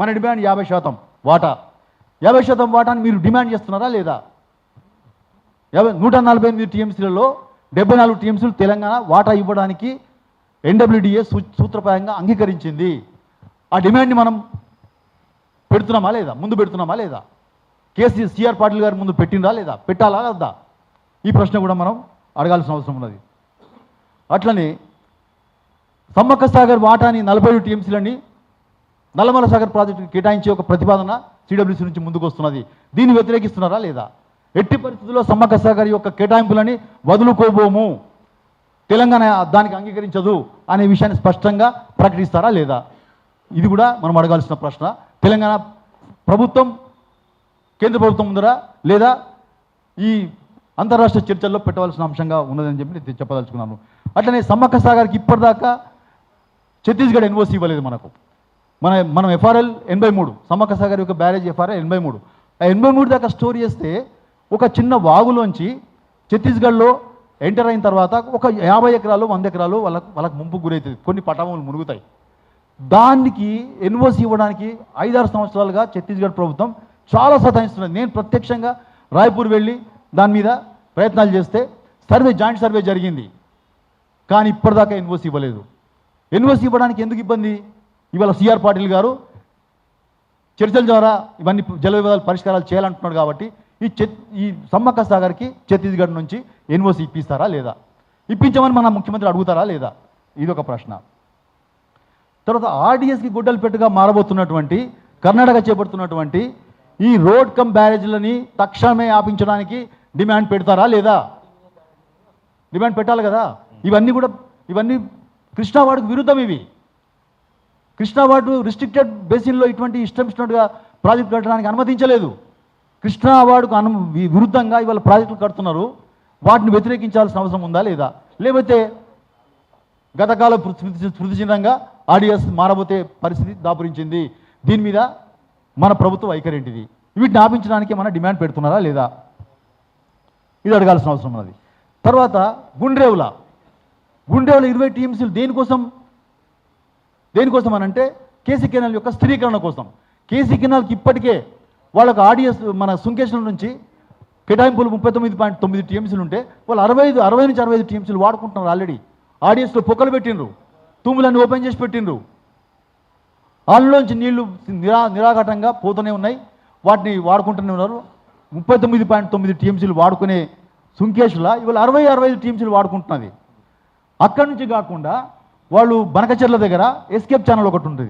మన డిమాండ్ 50% వాటా. 50% వాటాని మీరు డిమాండ్ చేస్తున్నారా లేదా? 148 టీఎంసీలలో 74 టీఎంసీలు తెలంగాణ వాటా ఇవ్వడానికి ఎన్డబ్ల్యూడిఏ సూత్రప్రాయంగా అంగీకరించింది. ఆ డిమాండ్ని మనం పెడుతున్నామా లేదా? ముందు పెడుతున్నామా లేదా? సిఆర్ పాటిల్ గారు ముందు పెట్టిందా లేదా? పెట్టాలా వద్దా? ఈ ప్రశ్న కూడా మనం అడగాల్సిన అవసరం ఉన్నది. అట్లనే సమ్మక్క సాగర్ వాటాని 47 టీఎంసీలని నల్లమల సాగర్ ప్రాజెక్టుకి కేటాయించే ఒక ప్రతిపాదన సిడబ్ల్యూసీ నుంచి ముందుకు వస్తున్నది. దీన్ని వ్యతిరేకిస్తున్నారా లేదా? ఎట్టి పరిస్థితుల్లో సమ్మక్క సాగర్ యొక్క కేటాయింపులని వదులుకోబోము, తెలంగాణ దానికి అంగీకరించదు అనే విషయాన్ని స్పష్టంగా ప్రకటిస్తారా లేదా? ఇది కూడా మనం అడగాల్సిన ప్రశ్న. తెలంగాణ ప్రభుత్వం కేంద్ర ప్రభుత్వం ముందరా లేదా ఈ అంతర్రాష్ట్రీయ చర్చల్లో పెట్టవలసిన అంశంగా ఉన్నదని చెప్పి నేను చెప్పదలుచుకున్నాను. అట్లనే సమ్మక్క సాగర్కి ఇప్పటిదాకా ఛత్తీస్గఢ్ ఎన్ఓసి ఇవ్వలేదు మనకు. మనం ఎఫ్ఆర్ఎల్ 83, సమ్మక్క సాగర్ యొక్క బ్యారేజ్ ఎఫ్ఆర్ఎల్ 83. ఆ 83 దాకా స్టోర్ చేస్తే ఒక చిన్న వాగులోంచి ఛత్తీస్గఢ్లో ఎంటర్ అయిన తర్వాత ఒక 50 ఎకరాలు 100 ఎకరాలు వాళ్ళకు ముంపు గురవుతుంది, కొన్ని పటాములు మునుగుతాయి. దానికి ఎన్ఓసి ఇవ్వడానికి 5-6 సంవత్సరాలుగా ఛత్తీస్గఢ్ ప్రభుత్వం చాలా సతాయిస్తున్నది. నేను ప్రత్యక్షంగా రాయ్పూర్ వెళ్ళి దాని మీద ప్రయత్నాలు చేస్తే జాయింట్ సర్వే జరిగింది, కానీ ఇప్పటిదాకా ఎన్ఓసి ఇవ్వలేదు. ఎన్ఓసి ఇవ్వడానికి ఎందుకు ఇబ్బంది? ఇవాళ సిఆర్ పాటిల్ గారు చర్చల ద్వారా ఇవన్నీ జల వివాదాలు పరిష్కారాలు చేయాలంటున్నాడు. కాబట్టి ఈ సమ్మక్క సాగర్కి ఛత్తీస్గఢ్ నుంచి ఎన్ఓసి ఇప్పిస్తారా లేదా? ఇప్పించమని మన ముఖ్యమంత్రి అడుగుతారా లేదా? ఇది ఒక ప్రశ్న. తర్వాత ఆర్డీఎస్కి గుడ్డలు పెట్టుగా మారబోతున్నటువంటి కర్ణాటక చేపడుతున్నటువంటి ఈ రోడ్ కమ్ బ్యారేజ్లని తక్షణమే ఆపించడానికి డిమాండ్ పెడతారా లేదా? డిమాండ్ పెట్టాలి కదా. ఇవన్నీ కృష్ణావాడుకు విరుద్ధం. ఇవి కృష్ణావాడు రిస్ట్రిక్టెడ్ బేసిన్లో ఇటువంటి ఇష్టంగా ప్రాజెక్టు కట్టడానికి అనుమతించలేదు. కృష్ణావాడుకు విరుద్ధంగా ఇవాళ ప్రాజెక్టులు కడుతున్నారు. వాటిని వ్యతిరేకించాల్సిన అవసరం ఉందా లేదా? లేకపోతే గతకాల స్మృతి చిహ్నంగా ఆర్డీఎస్ మారబోతే పరిస్థితి దాపురించింది. దీని మీద మన ప్రభుత్వ వైఖరి ఏంటిది? వీటిని ఆపించడానికి మన డిమాండ్ పెడుతున్నారా లేదా? ఇది అడగాల్సిన అవసరం ఉన్నది. తర్వాత గుండ్రేవుల 20 టీఎంసీలు దేనికోసం అని అంటే కేసీ కెనాల్ యొక్క స్థిరీకరణ కోసం. కేసీ కెనాల్కి ఇప్పటికే వాళ్ళకు ఆర్డీఎస్ మన సుంకేశ్వరం నుంచి కేటాయింపులు 39.9 టీఎంసీలు ఉంటే వాళ్ళు 60 నుంచి 65 టీఎంసీలు వాడుకుంటున్నారు. ఆల్రెడీ ఆర్డీఎస్లో పొక్కలు పెట్టిండ్రు, తూములన్నీ ఓపెన్ చేసి పెట్టిండ్రు. వాళ్ళలోంచి నీళ్లు నిరాఘాటంగా పోతూనే ఉన్నాయి, వాటిని వాడుకుంటూనే ఉన్నారు. 39.9 టీఎంసీలు వాడుకునే సుంకేశ్వర ఇవాళ 60-65 టీఎంసీలు వాడుకుంటున్నది. అక్కడి నుంచి కాకుండా వాళ్ళు బనకచెర్ల దగ్గర ఎస్కేప్ ఛానల్ ఒకటి ఉంటుంది.